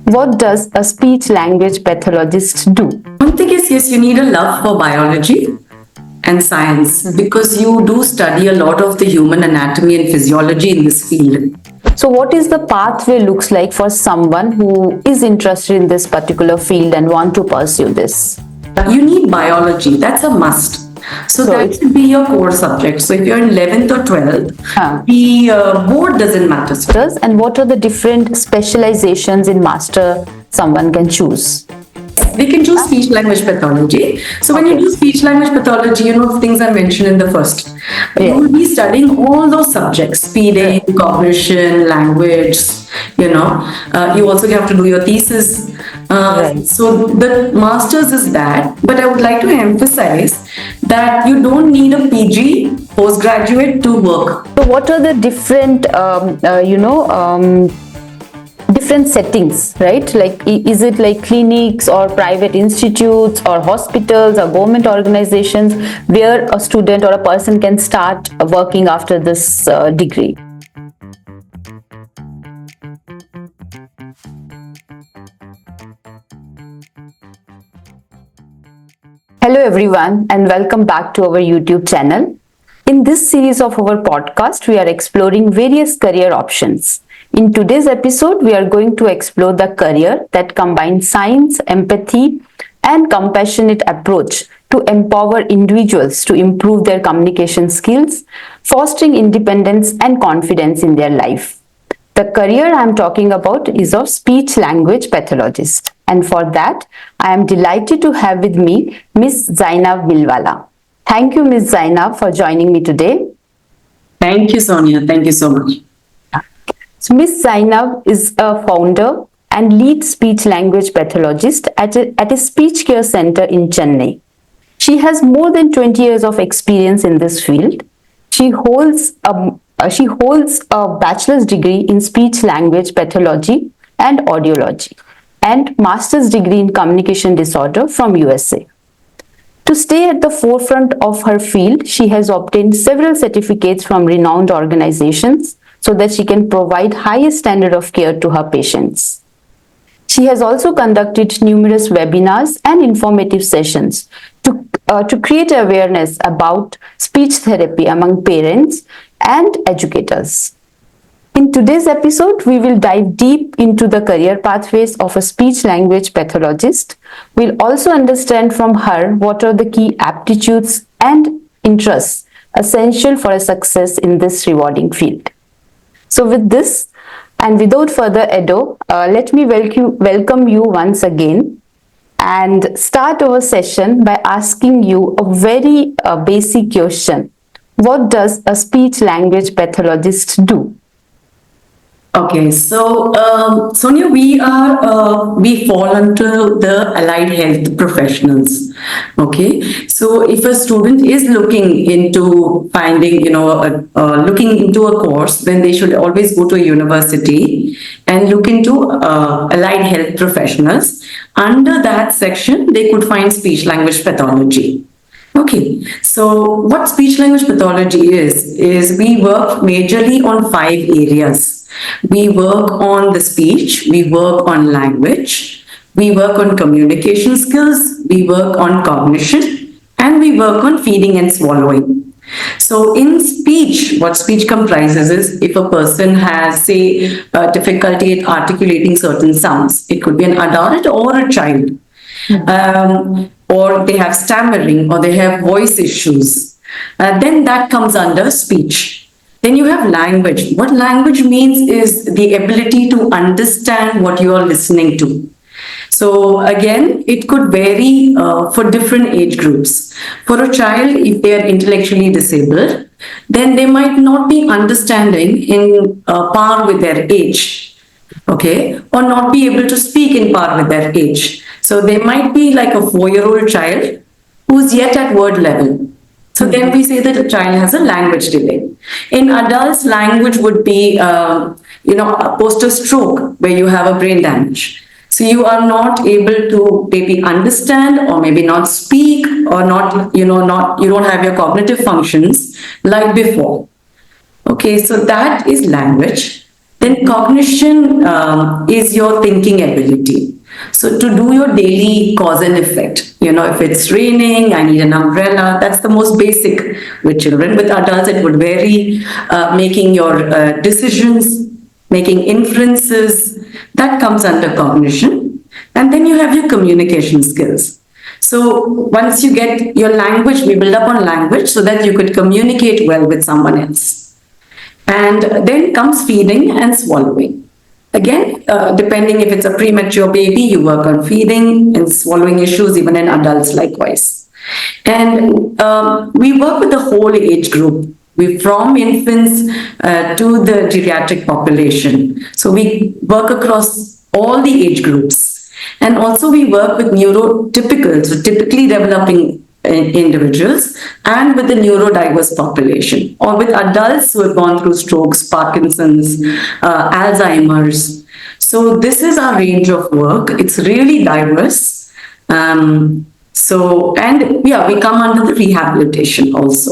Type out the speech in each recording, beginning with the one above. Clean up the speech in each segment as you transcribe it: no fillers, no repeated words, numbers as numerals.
What does a speech-language pathologist do? One thing is, yes, you need a love for biology and science because you do study a lot of the human anatomy and physiology in this field. So what is the pathway looks like for someone who is interested in this particular field and want to pursue this? You need biology, that's a must. So that should be your core subject. So if you're in 11th or 12th, the board doesn't matter. And what are the different specializations in master someone can choose? They can choose speech-language pathology. So when you do speech-language pathology, things are mentioned in the first. You will be studying all those subjects, speeding, cognition, language, you also have to do your thesis. So the master's is that, but I would like to emphasize that you don't need a PG, postgraduate to work. So what are the different, different settings, right? Like, is it like clinics or private institutes or hospitals or government organizations where a student or a person can start working after this degree? Hello everyone and welcome back to our YouTube channel. In this series of our podcast, we are exploring various career options. In today's episode, we are going to explore the career that combines science, empathy, and compassionate approach to empower individuals to improve their communication skills, fostering independence and confidence in their life. The career I am talking about is of speech-language pathologist. And for that, I am delighted to have with me Ms.Zainab Milwala. Thank you, Ms. Zainab, for joining me today. Thank you, Sonia. Thank you so much. So Ms. Zainab is a founder and lead speech-language pathologist at a speech care center in Chennai. She has more than 20 years of experience in this field. She holds a bachelor's degree in speech-language pathology and audiology and master's degree in communication disorder from USA. To stay at the forefront of her field, she has obtained several certificates from renowned organizations so that she can provide highest standard of care to her patients. She has also conducted numerous webinars and informative sessions to create awareness about speech therapy among parents and educators. In today's episode, we will dive deep into the career pathways of a speech-language pathologist. We'll also understand from her what are the key aptitudes and interests essential for a success in this rewarding field. So with this, and without further ado, let me welcome you once again and start our session by asking you a very basic question. What does a speech-language pathologist do? Okay, so Sonia, we fall into the allied health professionals. Okay, so if a student is looking into finding, looking into a course, then they should always go to a university and look into allied health professionals. Under that section, they could find speech-language pathology. Okay, so what speech-language pathology is we work majorly on 5 areas. We work on the speech, we work on language, we work on communication skills, we work on cognition, and we work on feeding and swallowing. So in speech, what speech comprises is if a person has, say, difficulty at articulating certain sounds, it could be an adult or a child. Or they have stammering or they have voice issues, then that comes under speech. Then you have language. What language means is the ability to understand what you are listening to. So again, it could vary for different age groups. For a child, if they are intellectually disabled, then they might not be understanding in par with their age, okay, or not be able to speak in par with their age. So they might be like a 4-year-old child who's yet at word level. So then we say that a child has a language delay. In adults, language would be, a post-stroke where you have a brain damage. So you are not able to maybe understand or maybe not speak or you don't have your cognitive functions like before. Okay, so that is language. Then cognition is your thinking ability. So to do your daily cause and effect, if it's raining, I need an umbrella. That's the most basic with children. With adults, it would vary. Making your decisions, making inferences, that comes under cognition. And then you have your communication skills. So once you get your language, we build up on language so that you could communicate well with someone else. And then comes feeding and swallowing. Again, depending if it's a premature baby, you work on feeding and swallowing issues, even in adults likewise. And we work with the whole age group. We from infants to the geriatric population. So we work across all the age groups. And also we work with neurotypical, so typically developing individuals, and with the neurodiverse population, or with adults who have gone through strokes, Parkinson's, Alzheimer's. So this is our range of work. It's really diverse. And we come under the rehabilitation also.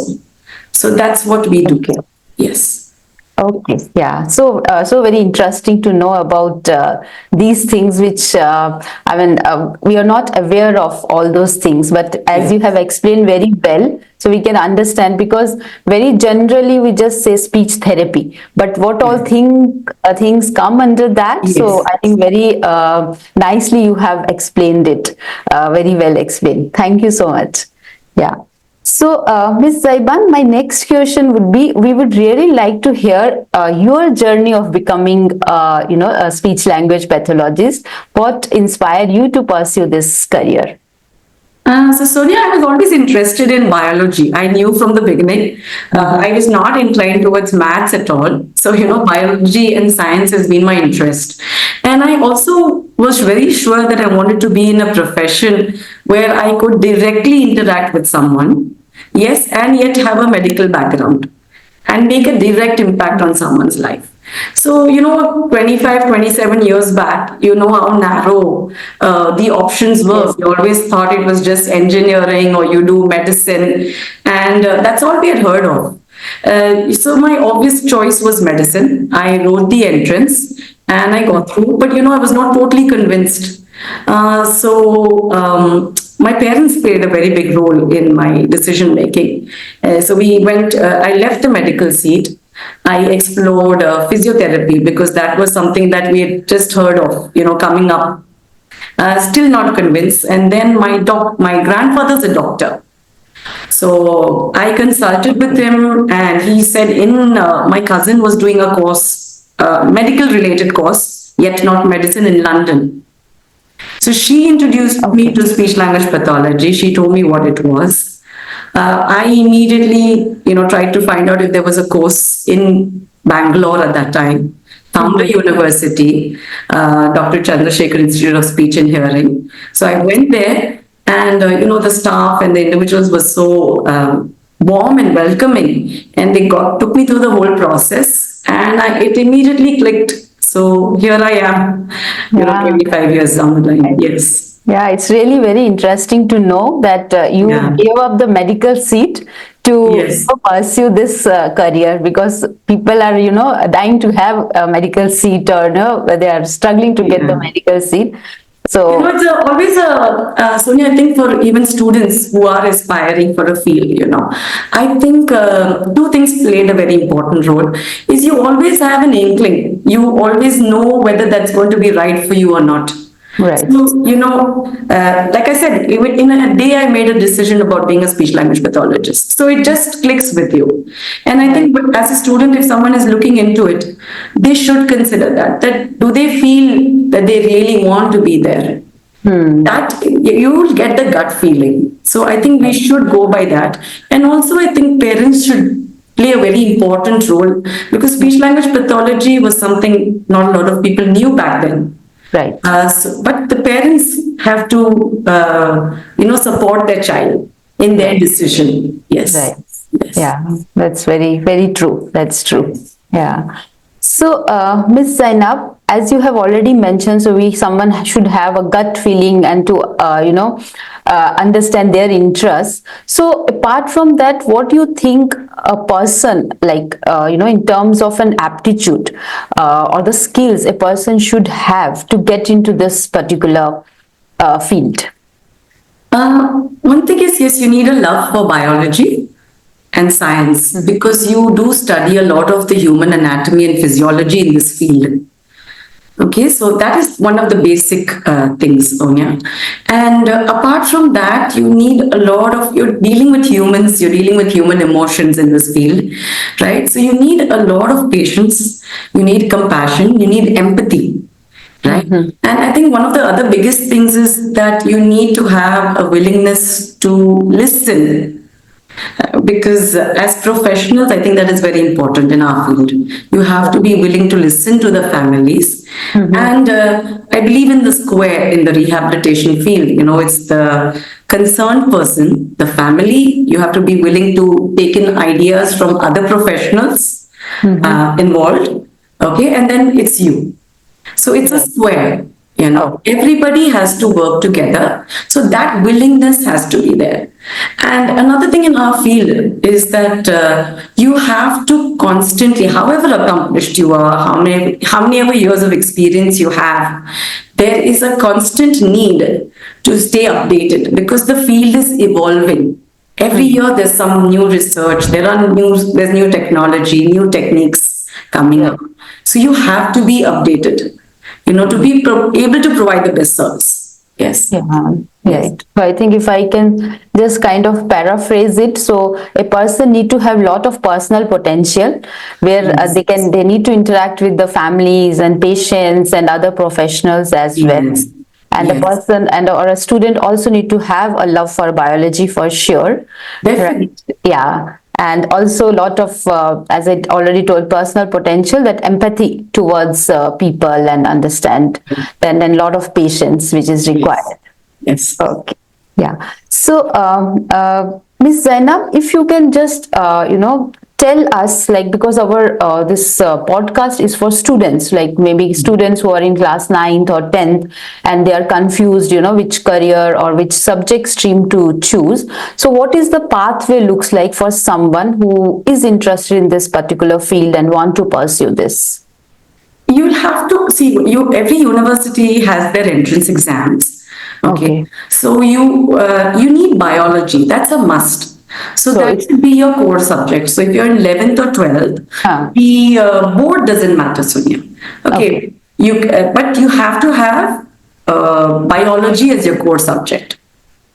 So that's what we do. Okay. Yes. Okay, yeah. So very interesting to know about these things, which we are not aware of all those things. But as you have explained very well, so we can understand, because very generally we just say speech therapy, but what all things come under that. Yes. So I think very nicely you have explained it, very well explained. Thank you so much. Yeah. So, Ms. Zaiban, my next question would be, we would really like to hear your journey of becoming, a speech-language pathologist. What inspired you to pursue this career? So Sonia, I was always interested in biology. I knew from the beginning. I was not inclined towards maths at all. So, biology and science has been my interest. And I also was very sure that I wanted to be in a profession where I could directly interact with someone, yes, and yet have a medical background and make a direct impact on someone's life. So, 25, 27 years back, how narrow the options were. Yes. We always thought it was just engineering or you do medicine, and that's all we had heard of. So my obvious choice was medicine. I wrote the entrance and I got through, but I was not totally convinced. My parents played a very big role in my decision making. So I left the medical seat. I explored physiotherapy because that was something that we had just heard of, coming up. Still not convinced. And then my grandfather's a doctor. So I consulted with him, and he said my cousin was doing a course, medical related course, yet not medicine, in London. So she introduced me to speech-language pathology. She told me what it was. I immediately, tried to find out if there was a course in Bangalore at that time, found a university, Dr. Chandrasekhar Institute of Speech and Hearing. So I went there, and the staff and the individuals were so warm and welcoming, and they took me through the whole process, and it immediately clicked. So here I am, 25 years down the line. Yes. Yeah, it's really very interesting to know that you gave up the medical seat to pursue this career, because people are, dying to have a medical seat, or they are struggling to get the medical seat. So it's always Sonia, I think for even students who are aspiring for a field, I think two things played a very important role. Is you always have an inkling. You always know whether that's going to be right for you or not. Right. So, like I said, even in a day, I made a decision about being a speech-language pathologist. So it just clicks with you. And I think as a student, if someone is looking into it, they should consider that do they feel that they really want to be there? That you will get the gut feeling. So I think we should go by that. And also, I think parents should play a very important role, because speech-language pathology was something not a lot of people knew back then. Right. But the parents have to, support their child in their decision. Yes. Right. Yes. Yeah, that's very, very true. That's true. Yeah. So, Ms. Zainab, as you have already mentioned, so someone should have a gut feeling and to understand their interests. So, apart from that, what do you think a person like in terms of an aptitude or the skills a person should have to get into this particular field? One thing is, yes, you need a love for biology and science because you do study a lot of the human anatomy and physiology in this field. Okay, so that is one of the basic things, Sonia. And apart from that, you need a lot of, you're dealing with humans, you're dealing with human emotions in this field, right? So you need a lot of patience, you need compassion, you need empathy, right? And I think one of the other biggest things is that you need to have a willingness to listen because as professionals, I think that is very important in our field. You have to be willing to listen to the families. And I believe in the square in the rehabilitation field. You know, it's the concerned person, the family. You have to be willing to take in ideas from other professionals involved. Okay, and then it's you. So it's a square, you know, everybody has to work together. So that willingness has to be there. And another thing in our field is that you have to constantly, however accomplished you are, how many ever years of experience you have, there is a constant need to stay updated because the field is evolving. Every year there's some new research, there's new technology, new techniques coming up. So you have to be updated, you know, to be able to provide the best service. Yes. Yeah, right. So I think if I can just kind of paraphrase it, so a person need to have lot of personal potential where they need to interact with the families and patients and other professionals as well. Yes. And a person and or a student also need to have a love for biology for sure. Definitely. Right? Yeah. And also a lot of, as I already told, personal potential, that empathy towards people and understand, then a lot of patience which is required. Yes. Okay. Yeah. So, Ms. Zainab, if you can just, tell us, like, because our this podcast is for students, like maybe students who are in class 9th or 10th, and they are confused, which career or which subject stream to choose. So, what is the pathway looks like for someone who is interested in this particular field and want to pursue this? You'll have to see, every university has their entrance exams. Okay. So you need biology. That's a must. So that should be your core subject. So if you're in 11th or 12th, the board doesn't matter, Sonia. Okay. But you have to have biology as your core subject.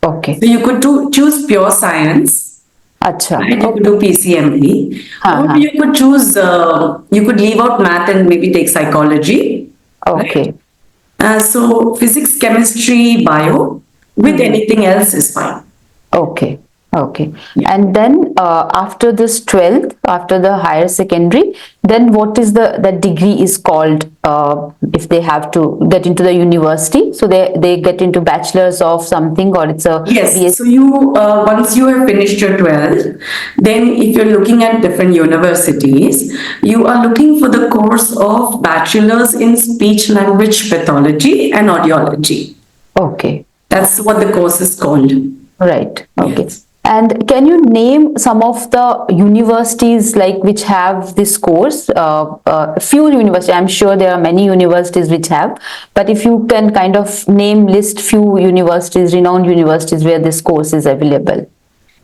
Okay. So you could choose pure science. Acha. Right? You could do PCMB. Or you could choose, you could leave out math and maybe take psychology. Okay. Right? So physics, chemistry, bio, with anything else is fine. Okay. Okay. Yeah. And then after this 12th, after the higher secondary, then what is that degree is called if they have to get into the university? So they get into bachelor's of something, or it's a yes. BS? So you once you have finished your 12th, then if you're looking at different universities, you are looking for the course of bachelor's in speech-language pathology and audiology. Okay. That's what the course is called. Right. Okay. Yes. And can you name some of the universities like which have this course? Few universities, I'm sure there are many universities which have, but if you can kind of list few universities, renowned universities where this course is available.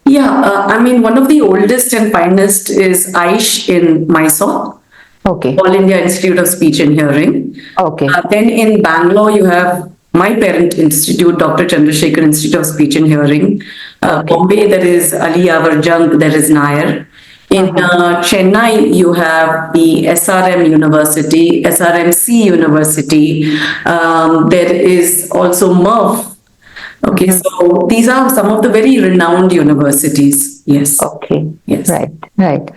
Yeah, I mean, one of the oldest and finest is AISH in Mysore. Okay. All India Institute of Speech and Hearing. Okay. Then in Bangalore, you have my parent institute, Dr. Chandrasekhar Institute of Speech and Hearing. Bombay, there is Ali Yavar Jung, there is Nair. In Chennai, you have the SRM University, SRMC University. There is also MERF. Okay, so these are some of the very renowned universities. Yes. Okay. Yes. Right. Right.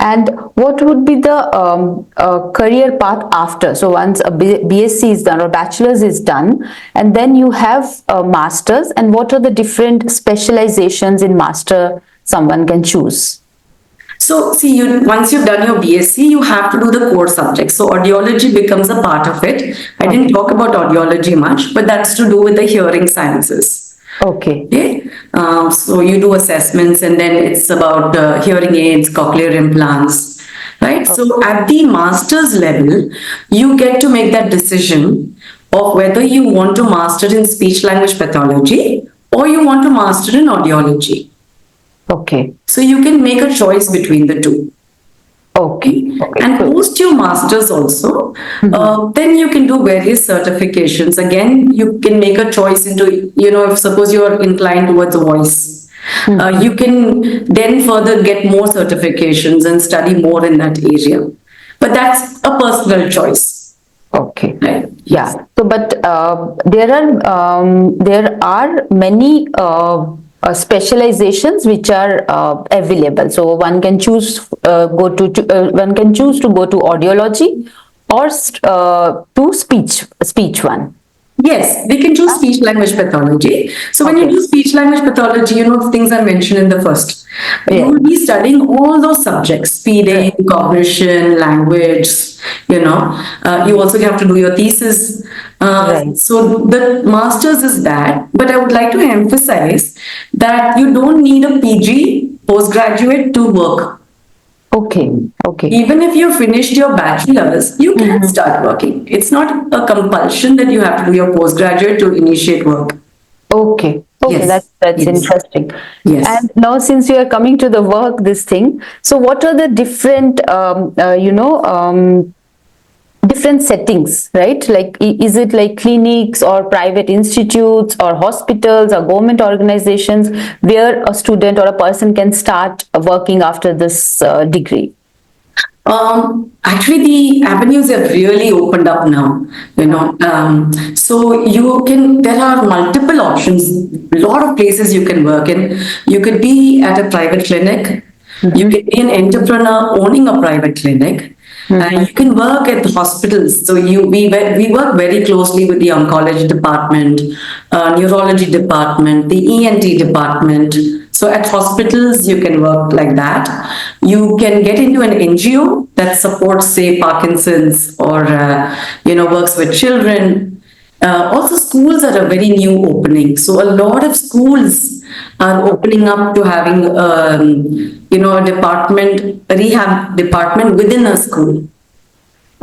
And what would be the career path after? So once a BSc is done or bachelor's is done, and then you have a master's, and what are the different specializations in master someone can choose? So, see, once you've done your BSc, you have to do the core subjects. So, audiology becomes a part of it. I didn't talk about audiology much, but that's to do with the hearing sciences. Okay. Okay, so you do assessments, and then it's about hearing aids, cochlear implants, right? So, at the master's level, you get to make that decision of whether you want to master in speech language pathology or you want to master in audiology. Okay. So you can make a choice between the two. Okay. Okay. And So, post your masters also, then you can do various certifications. Again, you can make a choice into, if suppose you're inclined towards voice, you can then further get more certifications and study more in that area. But that's a personal choice. okay. Right? Yeah. So, but there are many specializations which are available. So one can choose one can choose to go to audiology or to speech one. Yes, we can choose speech language pathology. So when you Okay. do speech language pathology, things I mentioned in the first. You Yeah. will be studying all those subjects, speeding, Right. cognition, language, you also have to do your thesis. Right. So the master's is that, but I would like to emphasize that you don't need a PG postgraduate to work. Okay. Okay. Even if you finished your bachelor's, you can start working. It's not a compulsion that you have to do your postgraduate to initiate work. Okay. Okay, Yes, that's yes, interesting. yes. And now, since you are coming to the work, this thing. So, what are the different, different settings, right? Like, is it like clinics or private institutes or hospitals or government organizations where a student or a person can start working after this degree? Actually, the avenues have really opened up now, so there are multiple options, a lot of places you can work in. You could be at a private clinic, you can be an entrepreneur owning a private clinic, you can work at the hospitals. So we work very closely with the oncology department, neurology department, the ENT department. So at hospitals, you can work like that. You can get into an NGO that supports, say, Parkinson's or, works with children. Also, schools are a very new opening. So a lot of schools are opening up to having, a department, a rehab department within a school.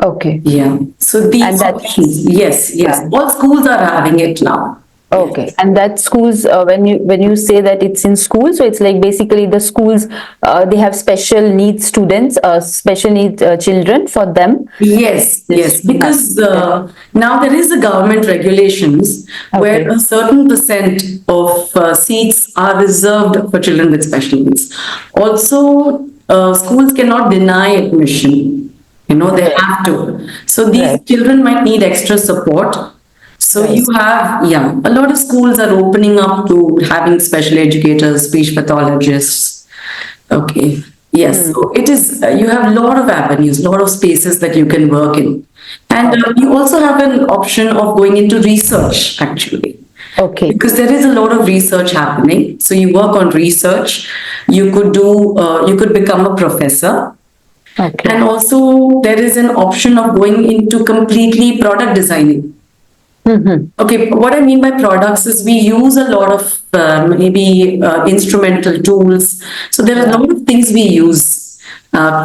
Okay. Yeah. So And these that's, options, yes, yes. yeah. All schools are having it now. Okay, and that schools when you say that it's in school, so it's like basically the schools they have special needs students, special needs children for them. Yes, yes, This, because yeah. now there is a government regulations where Okay, a certain percent of seats are reserved for children with special needs. Also, schools cannot deny admission. They right, have to. So these right, children might need extra support. So right. you have, yeah, a lot of schools are opening up to having special educators, speech pathologists. Okay. Yes. So it is, you have a lot of avenues, a lot of spaces that you can work in. And Okay, you also have an option of going into research, actually, okay, because there is a lot of research happening. So you work on research, you could become a professor. okay. And also there is an option of going into completely product designing. Okay, what I mean by products is we use a lot of maybe instrumental tools. So there are a Yeah. lot of things we use,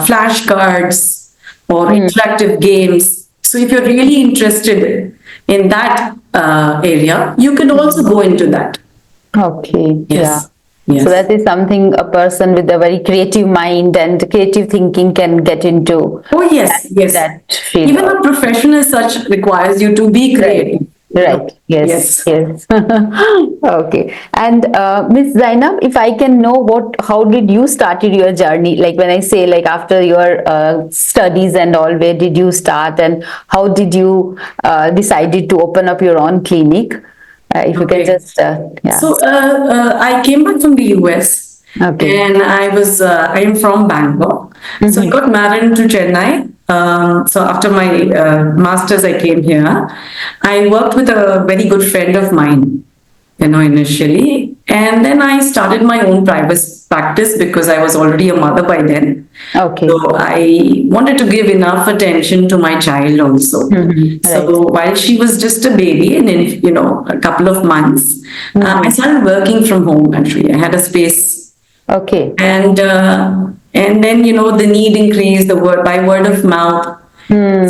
flashcards or interactive games. So if you're really interested in that area, you can also go into that. Okay, yeah. Yes, So yes. that is something a person with a very creative mind and creative thinking can get into Oh, yes, yes. that field. Even a profession as such requires you to be Right. creative. Right. Yes. Yes. Yes. Okay. And Ms. Zainab, if I can know how did you started your journey? Like when I say like after your studies and all, where did you start and how did you decided to open up your own clinic? If you can Okay. just, yeah. So I came back from the US Okay. and I am from Bangalore. So I got married to Chennai. So after my master's, I came here. I worked with a very good friend of mine, initially. And then I started my own practice because I was already a mother by then. Okay. So I wanted to give enough attention to my child also. So Right. while she was just a baby and in, a couple of months, I started working from home actually. I had a space Okay. and then the need increased the word by word of mouth.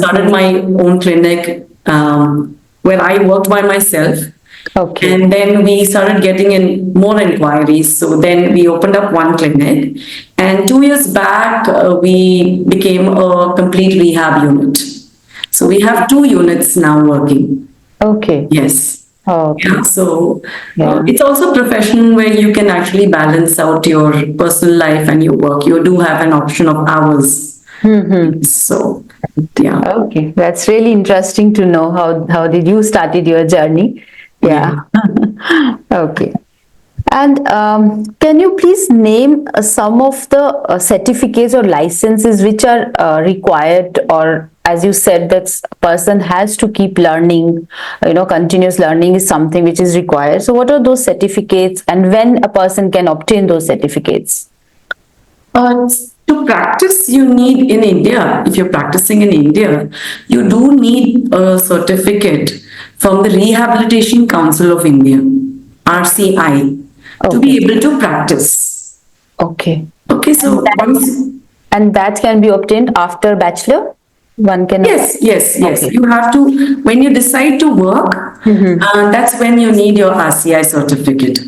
Started my own clinic where I worked by myself. Okay. And then we started getting in more inquiries. So then we opened up one clinic. And 2 years back, we became a complete rehab unit. So we have 2 units now working. Okay. Yes. Okay. Yeah. So Yeah. it's also a profession where you can actually balance out your personal life and your work. You do have an option of hours. So, yeah. Okay, that's really interesting to know how did you started your journey? Yeah. Okay. And can you please name some of the certificates or licenses which are required, or as you said, that a person has to keep learning, continuous learning is something which is required. So what are those certificates and when a person can obtain those certificates? To practice, you need in India, if you're practicing in India, you do need a certificate from the Rehabilitation Council of India, RCI, to be Okay. able to practice. Okay. Okay, And so that, once, and that can be obtained after bachelor? One can. yes, Okay. you have to, when you decide to work, that's when you need your RCI certificate.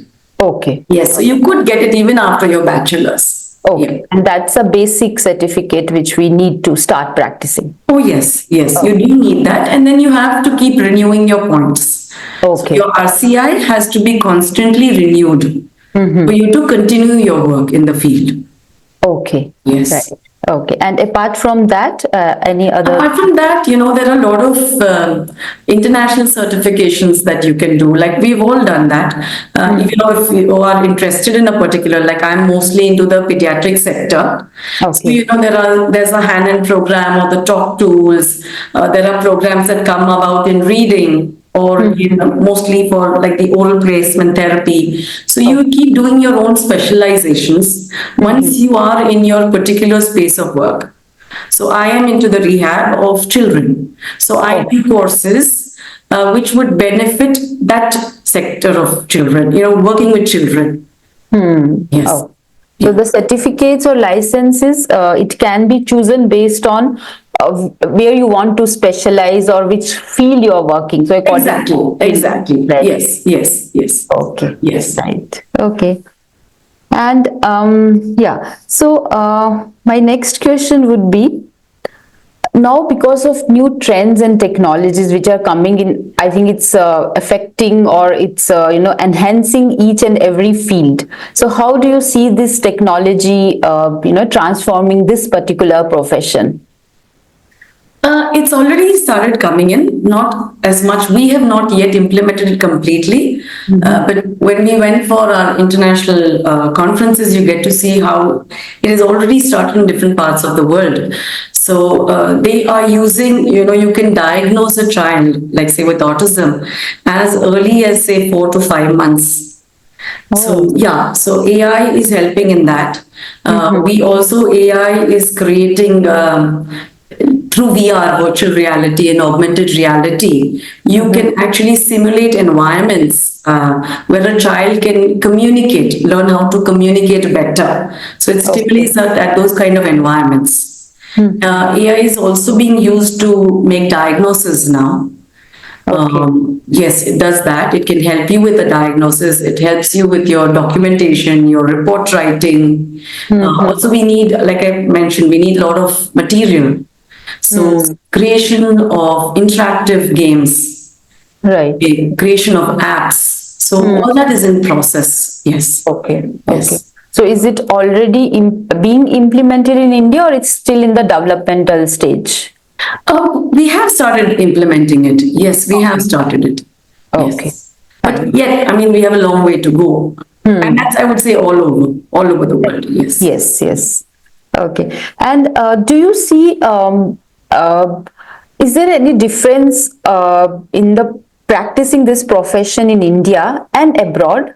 Okay. Yes, so you could get it even after your bachelor's. Okay. Yeah. And that's a basic certificate which we need to start practicing. Oh, yes, you do need that. And then you have to keep renewing your points. So Okay. your RCI has to be constantly renewed for you to continue your work in the field. Okay. Yes. Right. Okay. And apart from that, any other? Apart from that, there are a lot of international certifications that you can do. Like we've all done that. If you are interested in a particular, like I'm mostly into the pediatric sector. So, Okay. there's a Hanan program or the talk tools. There are programs that come about in reading or mostly for like the oral placement therapy. So you keep doing your own specializations once you are in your particular space of work. So I am into the rehab of children. So I do courses which would benefit that sector of children, working with children. Yes. Oh. So the certificates or licenses, it can be chosen based on where you want to specialize or which field you are working. So according to Exactly. right. Yes. Okay. Yes. Right. Okay. And yeah. So my next question would be, now because of new trends and technologies which are coming in, I think it's affecting or it's enhancing each and every field. So how do you see this technology transforming this particular profession? It's already started coming in, not as much. We have not yet implemented it completely. But when we went for our international conferences, you get to see how it is already started in different parts of the world. So they are using, you can diagnose a child, like say with autism, as early as say 4 to 5 months. So yeah, so AI is helping in that. We also AI is creating through VR, virtual reality and augmented reality. You can actually simulate environments where a child can communicate, learn how to communicate better. So it stimulates at those kind of environments. AI is also being used to make diagnosis now. Yes, it does that. It can help you with the diagnosis. It helps you with your documentation, your report writing. Also, we need, like I mentioned, we need a lot of material. So, creation of interactive games, Right. creation of apps. So, all that is in process. Yes. Okay. Yes. So is it already being implemented in India or it's still in the developmental stage? We have started implementing it. Yes, we have started it. Okay. Yes. But yet, I mean, we have a long way to go. And that's, I would say, all over the world. Yes. Yes. Okay. And do you see, is there any difference in the practicing this profession in India and abroad?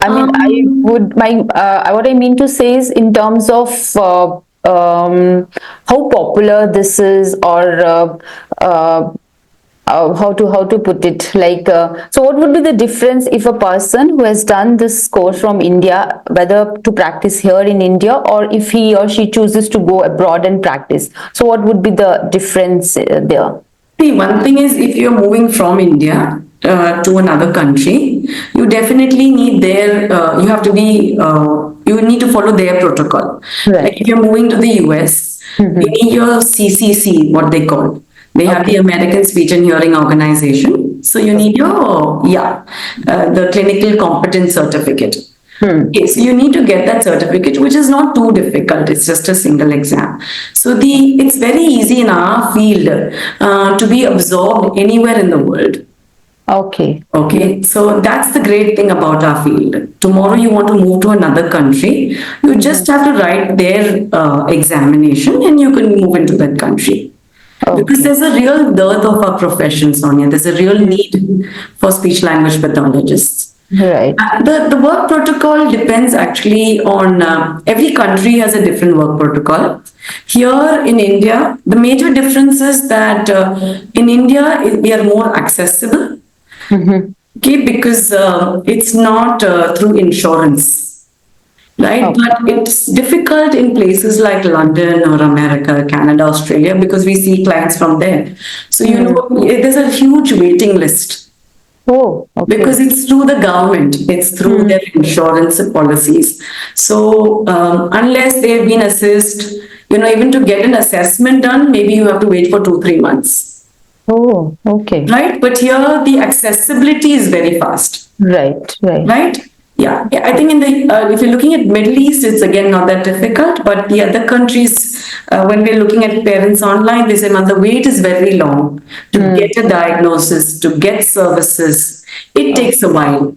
I mean, what I mean to say is in terms of how popular this is, or how to put it, like, so what would be the difference if a person who has done this course from India, whether to practice here in India, or if he or she chooses to go abroad and practice? So what would be the difference there? See, one thing is if you're moving from India to another country, you definitely need you have to be, you need to follow their protocol. Like Right. if you're moving to the US, you need your CCC, what they call. They have the Okay. American Speech and Hearing Organization. So you need your, the clinical competence certificate. Okay, so you need to get that certificate, which is not too difficult. It's just a single exam. So it's very easy in our field to be absorbed anywhere in the world. Okay. Okay, so that's the great thing about our field. Tomorrow you want to move to another country, you just have to write their examination and you can move into that country. Because Okay. there's a real dearth of our profession, Sonia. There's a real need for speech language pathologists. Right. The work protocol depends actually on every country has a different work protocol. Here in India, the major difference is that in India we are more accessible. Okay, because it's not through insurance, right? Okay. But it's difficult in places like London or America, Canada, Australia, because we see clients from there. So, there's a huge waiting list Oh, okay. because it's through the government, it's through their insurance policies. So, unless they've been assessed, even to get an assessment done, maybe you have to wait for 2, 3 months. Oh, okay. Right? But here the accessibility is very fast. Right, right. Right? Yeah. I think if you're looking at Middle East, it's again not that difficult. But the other countries, when we're looking at parents online, they say, "Man, the wait is very long to get a diagnosis, to get services. It takes a while."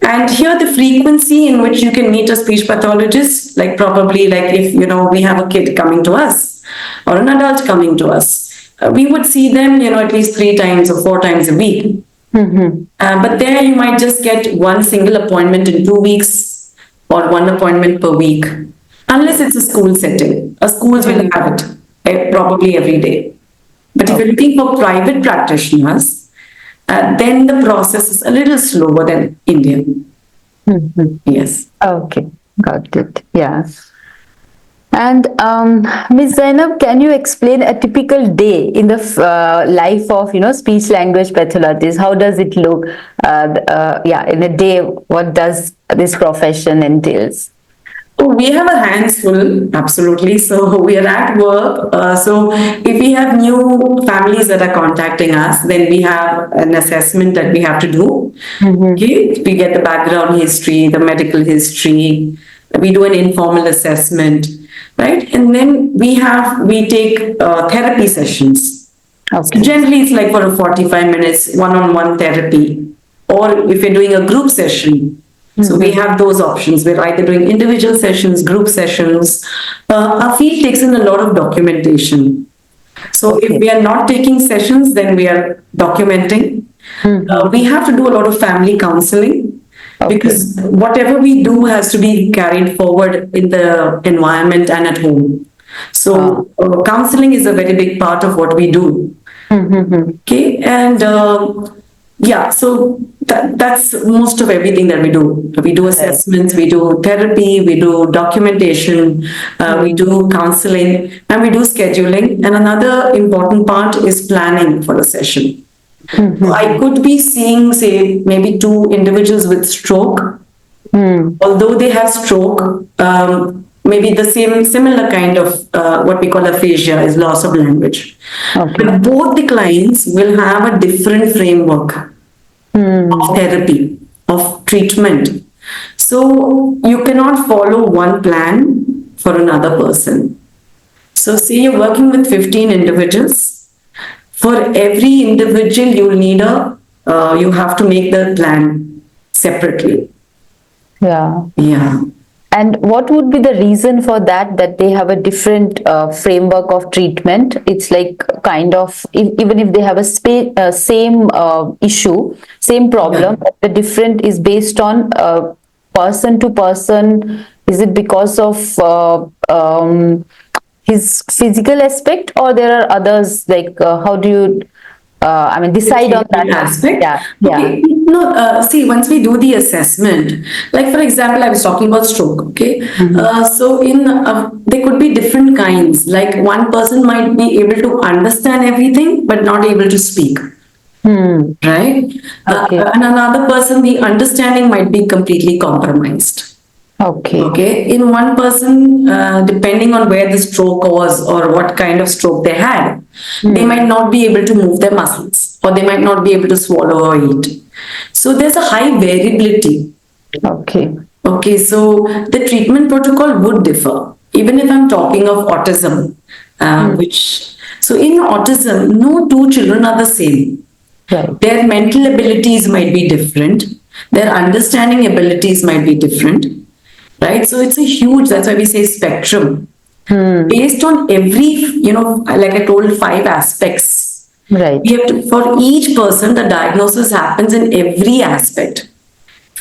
And here the frequency in which you can meet a speech pathologist, like probably like if we have a kid coming to us or an adult coming to us, we would see them at least 3 times or 4 times a week. But there you might just get one single appointment in 2 weeks or one appointment per week, unless it's a school setting. Schools will have it probably every day. But if you're looking for private practitioners, then the process is a little slower than Indian. Yes. Okay, got it. Yeah. And Ms. Zainab, can you explain a typical day in the life of speech language pathologist? How does it look? In a day, what does this profession entails? Oh, we have a hands full, absolutely. So we are at work. So if we have new families that are contacting us, then we have an assessment that we have to do. Okay, we get the background history, the medical history. We do an informal assessment, right? And then we take therapy sessions. So Okay. generally, it's like for a 45 minutes one-on-one therapy, or if you're doing a group session. So we have those options. We're either doing individual sessions, group sessions. Our field takes in a lot of documentation. So if we are not taking sessions, then we are documenting. We have to do a lot of family counseling because whatever we do has to be carried forward in the environment and at home. So counseling is a very big part of what we do. Okay, and so that's most of everything that we do. We do assessments, we do therapy, we do documentation, we do counseling, and we do scheduling. And another important part is planning for the session. So I could be seeing, say, maybe 2 individuals with stroke. Although they have stroke, maybe the similar kind of what we call aphasia is loss of language. But both the clients will have a different framework of therapy, of treatment. So you cannot follow one plan for another person. So say you're working with 15 individuals. For every individual, you have to make the plan separately. Yeah. Yeah. And what would be the reason for that they have a different framework of treatment? It's like kind of, even if they have a same issue, same problem, but the different is based on person to person? Is it because of his physical aspect, or there are others? Like, how do you, I mean, The decide on that? treatment aspect. Yeah, yeah. Okay, no, see, once we do the assessment, like for example, I was talking about stroke, okay? Mhm. So there could be different kinds, like one person might be able to understand everything, but not able to speak, Hmm. right? Okay. And another person, the understanding might be completely compromised. Okay. Okay, in one person, depending on where the stroke was or what kind of stroke they had, they Hmm. might not be able to move their muscles or they might not be able to swallow or eat. So there's a high variability. Okay. Okay, so the treatment protocol would differ. Even if I'm talking of autism, Hmm. so in autism, no two children are the same. Right. Their mental abilities might be different, their understanding abilities might be different, right? So it's a huge, that's why we say spectrum. Hmm. Based on every, like I told, five aspects. We Right. have to, for each person, the diagnosis happens in every aspect.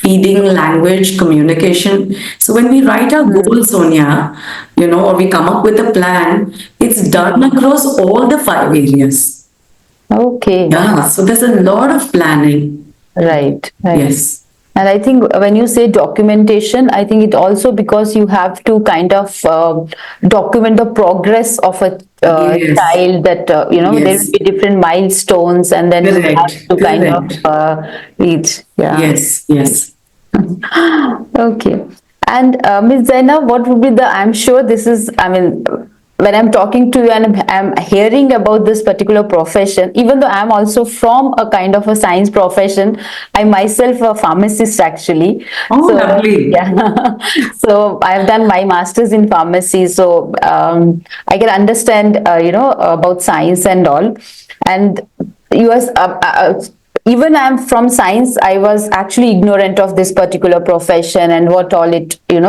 Feeding, language, communication. So when we write our Hmm. goal, Sonia, or we come up with a plan, it's done Hmm. across all the five areas. Okay. Yeah, so there's a lot of planning. Right. Right. Yes. And I think when you say documentation, I think it also because you have to kind of document the progress of a Yes. child, that, there will Yes. be different milestones, and then you have Correct. to kind of Correct. reach. Yeah. Yes. Yes. Okay. And Ms. Zainab, what would be the, I'm sure this is, I mean, when I'm talking to you and I'm hearing about this particular profession, even though I'm also from a kind of a science profession, I myself a pharmacist actually. Oh, So, lovely. yeah. So I've done my master's in pharmacy. So I can understand, about science and all. And you are, even I'm from science, I was actually ignorant of this particular profession and what all it, you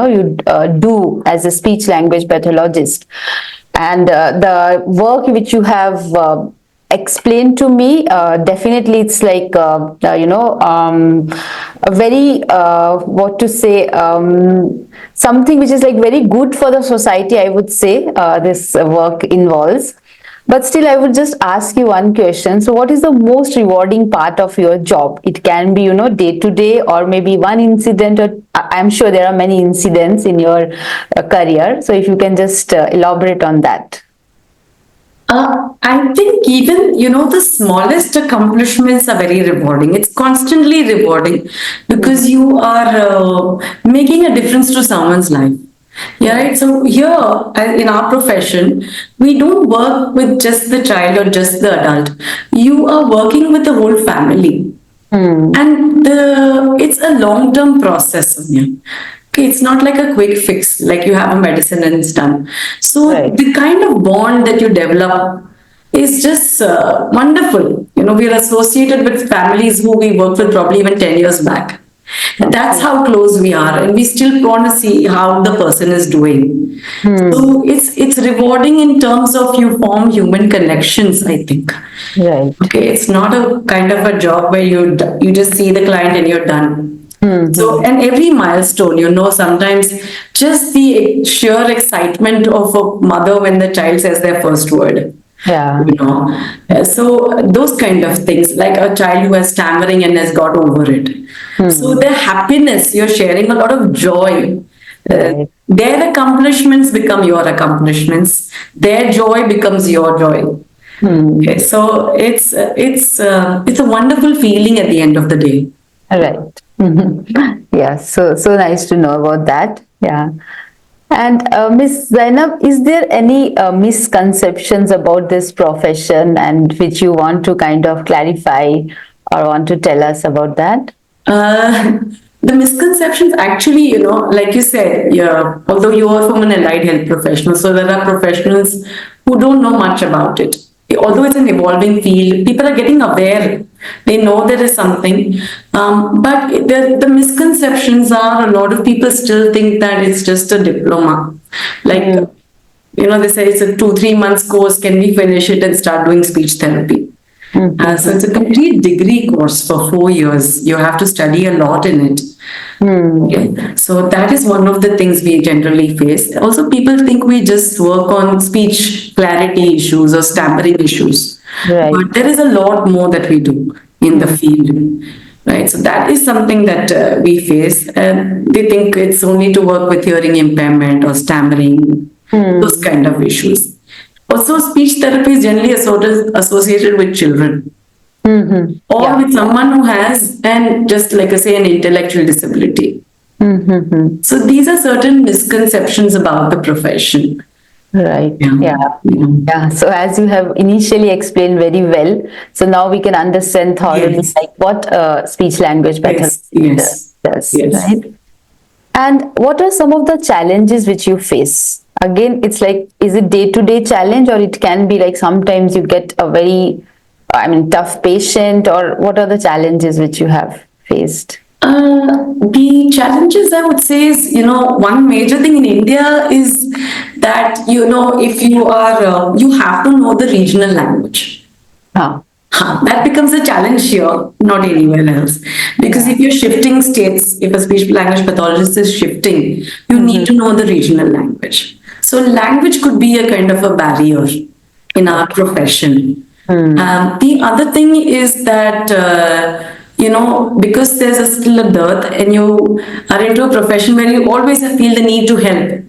do as a speech language pathologist. And the work which you have explained to me, definitely it's like, a very, what to say, something which is like very good for the society, I would say, this work involves. But still, I would just ask you one question. So, what is the most rewarding part of your job? It can be, day to day, or maybe one incident, or I'm sure there are many incidents in your career. So, if you can just elaborate on that. I think even, the smallest accomplishments are very rewarding. It's constantly rewarding because you are making a difference to someone's life. Yeah, right. So here in our profession, we don't work with just the child or just the adult. You are working with the whole family. Hmm. And it's a long-term process, Sonia. Okay, it's not like a quick fix, like you have a medicine and it's done. So Right. the kind of bond that you develop is just wonderful. We are associated with families who we worked with probably even 10 years back. And that's Okay. how close we are, and we still want to see how the person is doing. Hmm. So it's rewarding in terms of you form human connections, I think. Right. Okay, it's not a kind of a job where you just see the client and you're done. So, Hmm. and every milestone, sometimes just the sheer excitement of a mother when the child says their first word. Yeah. So those kind of things, like a child who is stammering and has got over it. So Hmm. the happiness, you're sharing a lot of joy. Right. Their accomplishments become your accomplishments. Their joy becomes your joy. Hmm. Okay, so it's a wonderful feeling at the end of the day. Right. Yeah. So nice to know about that. Yeah. And Miss Zainab, is there any misconceptions about this profession, and which you want to kind of clarify or want to tell us about that? Uh, the misconceptions actually, like you said, yeah, although you are from an allied health professional, so there are professionals who don't know much about it. Although it's an evolving field, people are getting aware. They know there is something. But the misconceptions are a lot of people still think that it's just a diploma. Like, Hmm. they say it's a 2, 3 months course. Can we finish it and start doing speech therapy? So it's a complete degree course for 4 years. You have to study a lot in it. Okay. So that is one of the things we generally face. Also, people think we just work on speech clarity issues or stammering issues. Right. But there is a lot more that we do in the field. Right. So that is something that we face. And they think it's only to work with hearing impairment or stammering, those kind of issues. Also, speech therapy is generally associated with children or with someone who has, and just like I say, an intellectual disability. So these are certain misconceptions about the profession. Right. Yeah. Yeah. So as you have initially explained very well, so now we can understand thoroughly Yes. like what speech language pathologist Yes. does, Yes. right? And what are some of the challenges which you face? Again, it's like, is it day-to-day challenge, or it can be like sometimes you get a very, tough patient, or what are the challenges which you have faced? The challenges I would say is, one major thing in India is that, if you are, you have to know the regional language. Huh. That becomes a challenge here, not anywhere else. Because if you're shifting states, if a speech language pathologist is shifting, you need to know the regional language. So language could be a kind of a barrier in our profession. The other thing is that, because there's still a dearth and you are into a profession where you always feel the need to help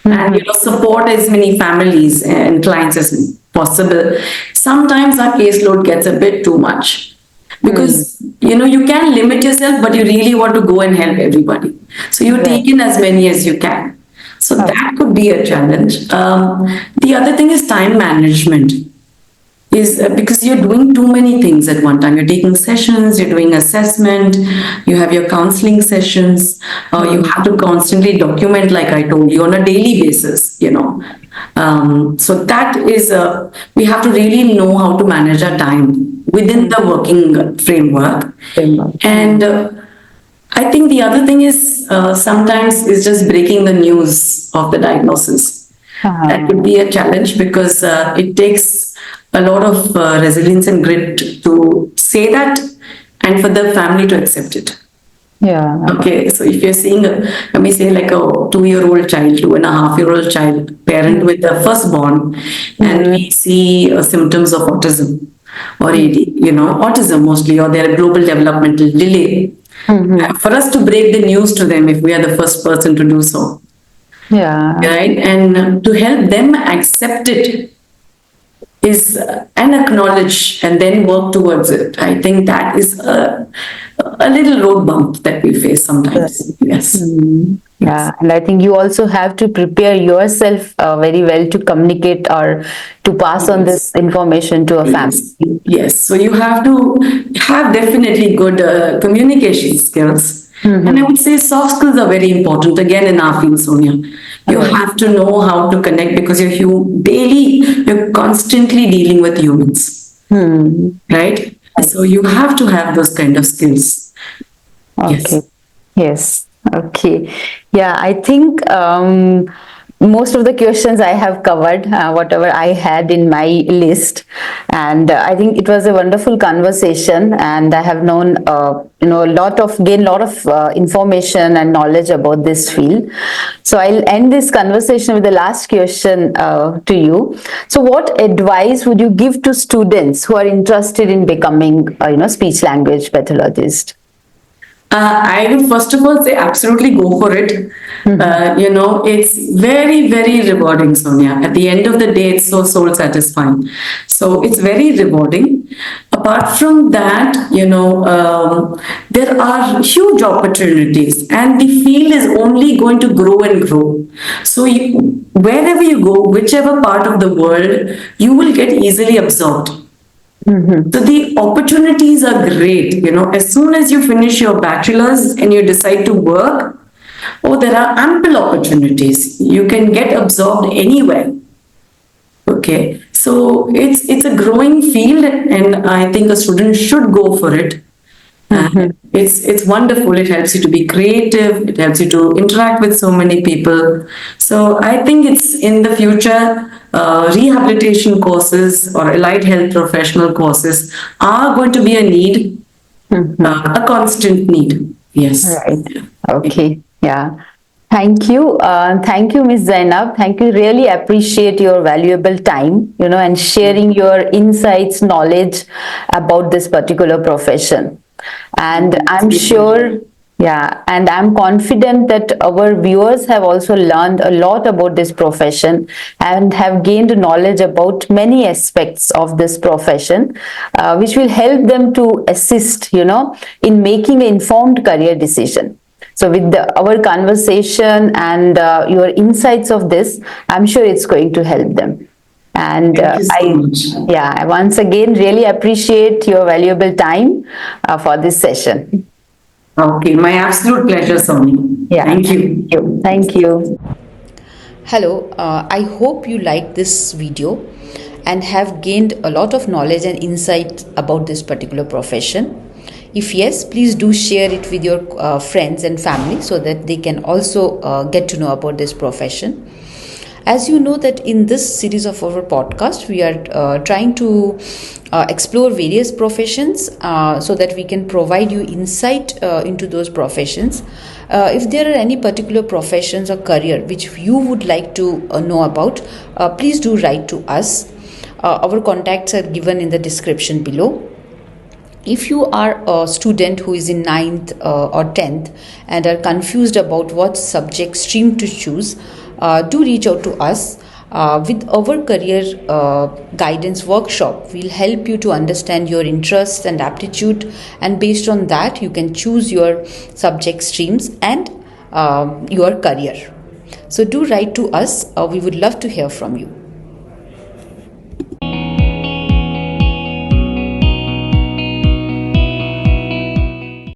and support as many families and clients as possible. Sometimes our caseload gets a bit too much because you can limit yourself, but you really want to go and help everybody. So you take in as many as you can. So that could be a challenge. The other thing is time management. Is because you're doing too many things at one time. You're taking sessions, you're doing assessment, you have your counseling sessions, you have to constantly document, like I told you, on a daily basis, So that is, we have to really know how to manage our time within the working framework. And I think the other thing is sometimes is just breaking the news of the diagnosis. That could be a challenge because it takes a lot of resilience and grit to say that and for the family to accept it. Yeah. Okay, so if you're seeing, let me say, like a 2-year-old child, 2.5-year-old child, parent with a firstborn, and we see symptoms of autism or AD, autism mostly, or their global developmental delay. For us to break the news to them, if we are the first person to do so. Yeah. Right, and to help them accept it is and acknowledge and then work towards it. I think that is a little road bump that we face sometimes. Yes. Yeah, and I think you also have to prepare yourself very well to communicate or to pass on this information to a family. Yes, so you have to have definitely good communication skills. And I would say soft skills are very important again in our field, Sonia. You have to know how to connect because you're constantly dealing with humans. Right? So you have to have those kind of skills. Okay. Yes. Okay. Yeah, I think most of the questions I have covered, whatever I had in my list, and I think it was a wonderful conversation, and I have known, a lot of information and knowledge about this field. So I'll end this conversation with the last question to you. So, what advice would you give to students who are interested in becoming, speech language pathologist? I would first of all say absolutely go for it. It's very, very rewarding, Sonia. At the end of the day, it's so soul satisfying. So it's very rewarding. Apart from that, there are huge opportunities and the field is only going to grow and grow. So wherever you go, whichever part of the world, you will get easily absorbed. So the opportunities are great. As soon as you finish your bachelor's and you decide to work, there are ample opportunities. You can get absorbed anywhere. Okay, so it's a growing field, and I think a student should go for it. Mhm. It's wonderful. It helps you to be creative. It helps you to interact with so many people. So I think it's in the future, rehabilitation courses or allied health professional courses are going to be a need, Mhm. a constant need. Yes. Right. Okay. Yeah. Thank you. Thank you, Ms. Zainab. Thank you. Really appreciate your valuable time, and sharing your insights, knowledge about this particular profession. And I'm sure, yeah, and I'm confident that our viewers have also learned a lot about this profession and have gained knowledge about many aspects of this profession, which will help them to assist, in making an informed career decision. So, with our conversation and your insights of this, I'm sure it's going to help them. And Thank you so much. I once again really appreciate your valuable time for this session. Okay, my absolute pleasure, Sonia. Yeah, Thank thank you. you. Thank you. Hello, I hope you liked this video and have gained a lot of knowledge and insight about this particular profession. If yes, please do share it with your friends and family so that they can also get to know about this profession. As you know that in this series of our podcast, we are trying to explore various professions so that we can provide you insight into those professions. If there are any particular professions or career which you would like to know about, please do write to us. Our contacts are given in the description below. If you are a student who is in 9th or 10th and are confused about what subject stream to choose, do reach out to us. With our career guidance workshop, we'll help you to understand your interests and aptitude, and based on that, you can choose your subject streams and your career. So, do write to us. We would love to hear from you.